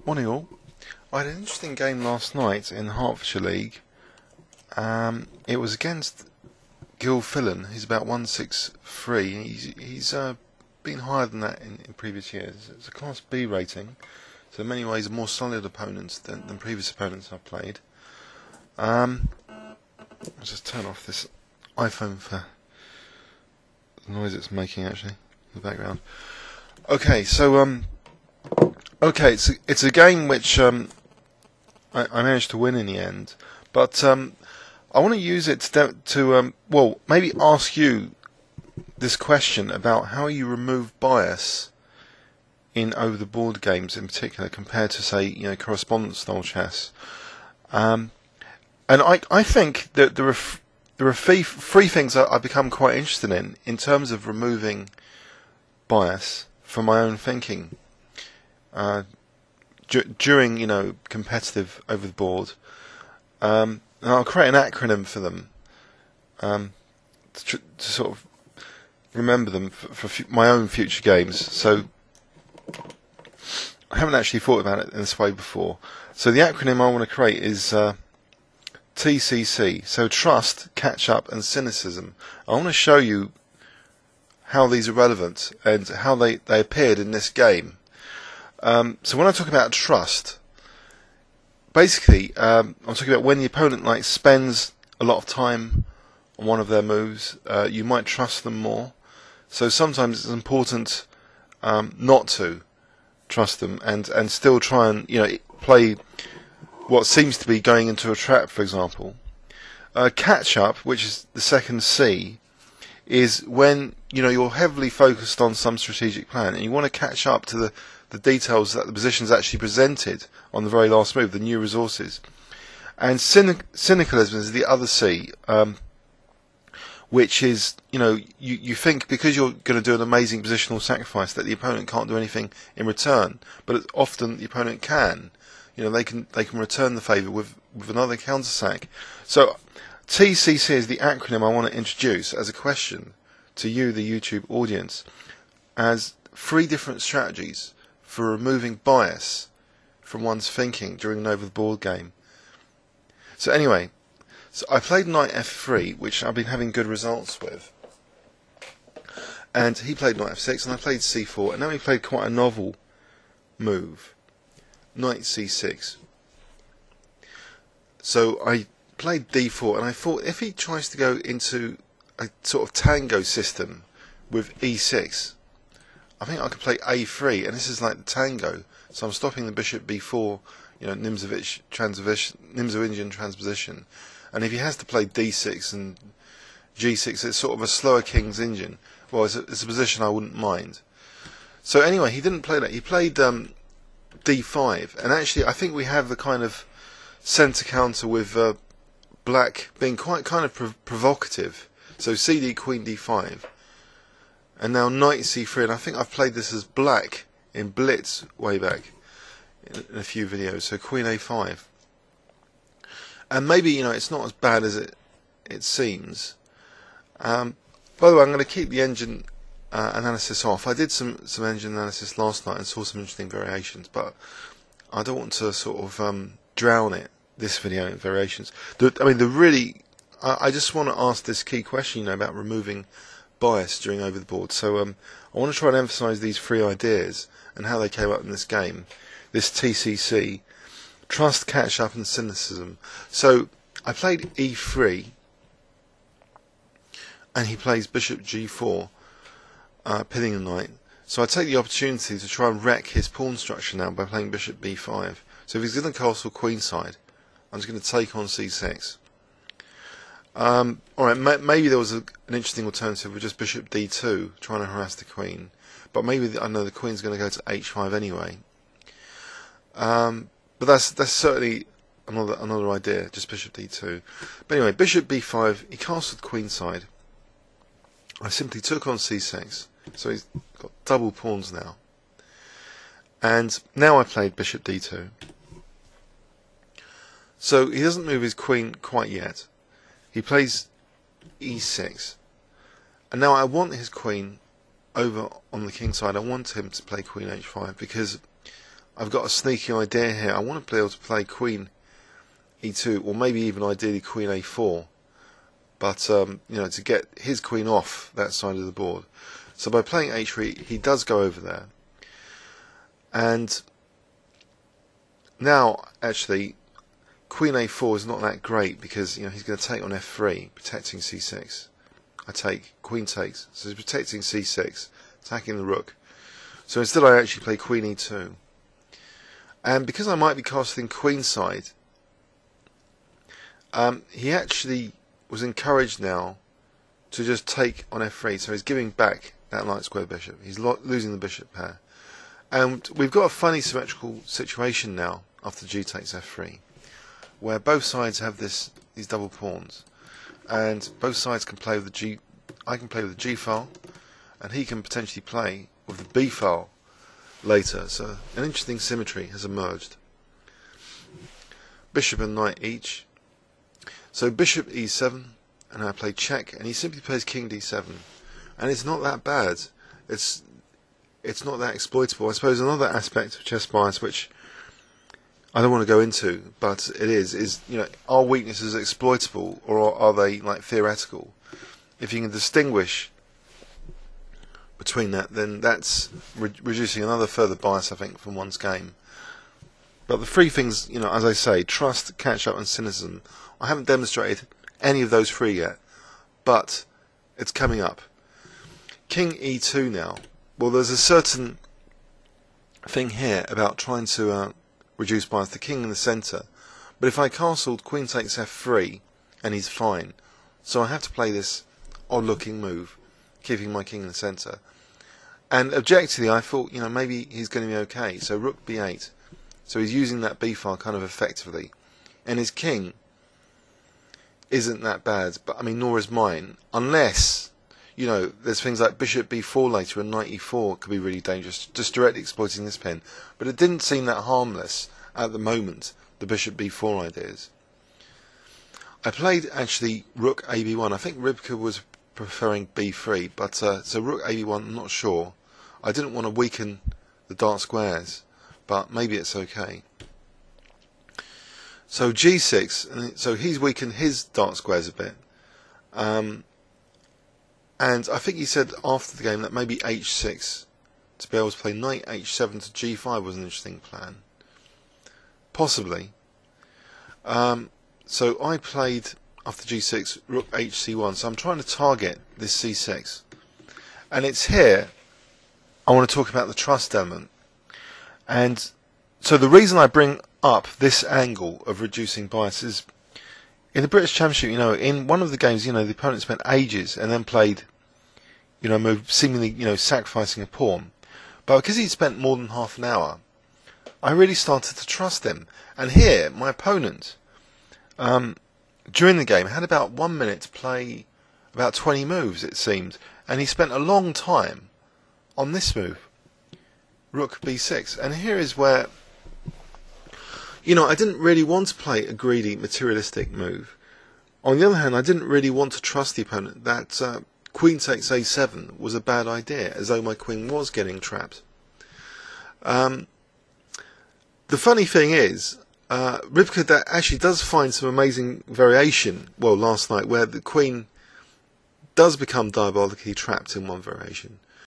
Morning all. I had an interesting game last night in Hertfordshire League. It was against Gil Fillan. He's about 163. He's been higher than that in previous years. It's a Class B rating, so in many ways a more solid opponent than previous opponents I've played. I'll just turn off this iPhone for the noise it's making actually in the background. Okay, so it's a game which I managed to win in the end, but I want to use it to well, maybe ask you this question about how you remove bias in over-the-board games in particular, compared to, say, correspondence-style chess. And I think that there are three things I've become quite interested in terms of removing bias from my own thinking during competitive over the board. And I'll create an acronym for them to sort of remember them for my own future games. So I haven't actually thought about it in this way before. So the acronym I want to create is TCC. So trust, catch up, and cynicism. I want to show you how these are relevant and how they appeared in this game. So when I talk about trust, basically I'm talking about when the opponent spends a lot of time on one of their moves, you might trust them more. So sometimes it's important not to trust them and still try and play what seems to be going into a trap, for example. Catch up, which is the second C, is when you're heavily focused on some strategic plan and you want to catch up to the details that the position's actually presented on the very last move, the new resources. And cynicalism is the other C, which is you think because you're going to do an amazing positional sacrifice that the opponent can't do anything in return, but often the opponent can. They can return the favour with another counter sack. So TCC is the acronym I want to introduce as a question to you, the YouTube audience, as 3 different strategies for removing bias from one's thinking during an over-the-board game. So anyway, I played knight f3, which I've been having good results with, and he played knight f6, and I played c4, and now he played quite a novel move, knight c6. So I played d4, and I thought if he tries to go into a sort of tango system with e6, I think I could play a3, and this is like the tango. So I'm stopping the bishop b4, Nimzovian transposition. And if he has to play d6 and g6, it's sort of a slower king's engine. Well, it's a position I wouldn't mind. So anyway, he didn't play that. He played d5, and actually I think we have the kind of centre counter with black being quite kind of provocative. So cd queen d5, and now knight c3, and I think I've played this as black in Blitz way back in a few videos. So queen a5, and maybe it's not as bad as it seems. By the way, I'm going to keep the engine analysis off. I did some engine analysis last night and saw some interesting variations, but I don't want to sort of drown this video in variations. I just want to ask this key question, about removing bias during over the board. So I want to try and emphasise these 3 ideas and how they came up in this game. This TCC, trust, catch up, and cynicism. So I played e3, and he plays bishop g4, pinning the knight. So I take the opportunity to try and wreck his pawn structure now by playing bishop b5. So if he's going to castle queenside, I'm just going to take on c6. Alright, maybe there was an interesting alternative with just bishop d2, trying to harass the queen. But maybe I know the queen's going to go to h5 anyway. But that's certainly another idea, just bishop d2. But anyway, bishop b5, he castled queenside. I simply took on c6, so he's got double pawns now. And now I played bishop d2. So he doesn't move his queen quite yet. He plays e6, and now I want his queen over on the king side. I want him to play queen h5 because I've got a sneaky idea here. I want to be able to play Queen E2, or maybe even ideally Queen A4, but you know, to get his queen off that side of the board. So by playing H3, he does go over there. And now, actually, Queen A4 is not that great because, you know, he's going to take on F3, protecting C6. I take, Queen takes, so he's protecting C6, attacking the rook. So instead I actually play Queen E2. And because I might be casting queenside, he actually was encouraged now to just take on F3, so he's giving back that light square bishop. He's losing the bishop pair. And we've got a funny symmetrical situation now after G takes F3, where both sides have these double pawns, and both sides can play with the G. I can play with the G file, and he can potentially play with the B file later. So an interesting symmetry has emerged. Bishop and knight each. So bishop E7, and I play check, and he simply plays King D7, and it's not that bad. It's not that exploitable. I suppose another aspect of chess bias, which I don't want to go into, but it is you know, are weaknesses exploitable or are they like theoretical? If you can distinguish between that, then that's reducing another further bias, I think, from one's game. But the three things, you know, as I say, trust, catch up, and cynicism. I haven't demonstrated any of those three yet, but it's coming up. King E2 now. Well, there's a certain thing here about trying to reduce bias. The king in the centre, but if I castled Queen takes F3, and he's fine, so I have to play this odd-looking move, keeping my king in the centre. And objectively, I thought, you know, maybe he's going to be okay. So Rook B8. So he's using that B file kind of effectively, and his king isn't that bad. But I mean, nor is mine, unless, you know, there's things like Bishop B4 later and Knight E4 could be really dangerous, just directly exploiting this pin. But it didn't seem that harmless at the moment, the Bishop B4 ideas. I played actually Rook AB1. I think Ribka was preferring B3, but so Rook AB1, I'm not sure. I didn't want to weaken the dark squares, but maybe it's okay. So G6, and so he's weakened his dark squares a bit. And I think he said after the game that maybe H6 to be able to play Knight H7 to G5 was an interesting plan. Possibly. So I played after G6 Rook HC1. So I'm trying to target this C6, and it's here I want to talk about the trust element. And so the reason I bring up this angle of reducing bias is, in the British Championship, you know, in one of the games, you know, the opponent spent ages and then played, you know, move seemingly, you know, sacrificing a pawn. But because he'd spent more than half an hour, I really started to trust him. And here, my opponent, during the game, had about 1 minute to play about 20 moves, it seemed. And he spent a long time on this move, Rook B6. And here is where, you know, I didn't really want to play a greedy, materialistic move. On the other hand, I didn't really want to trust the opponent that Queen takes A7 was a bad idea, as though my queen was getting trapped. The funny thing is, Ribka actually does find some amazing variation, well, last night, where the queen does become diabolically trapped in one variation.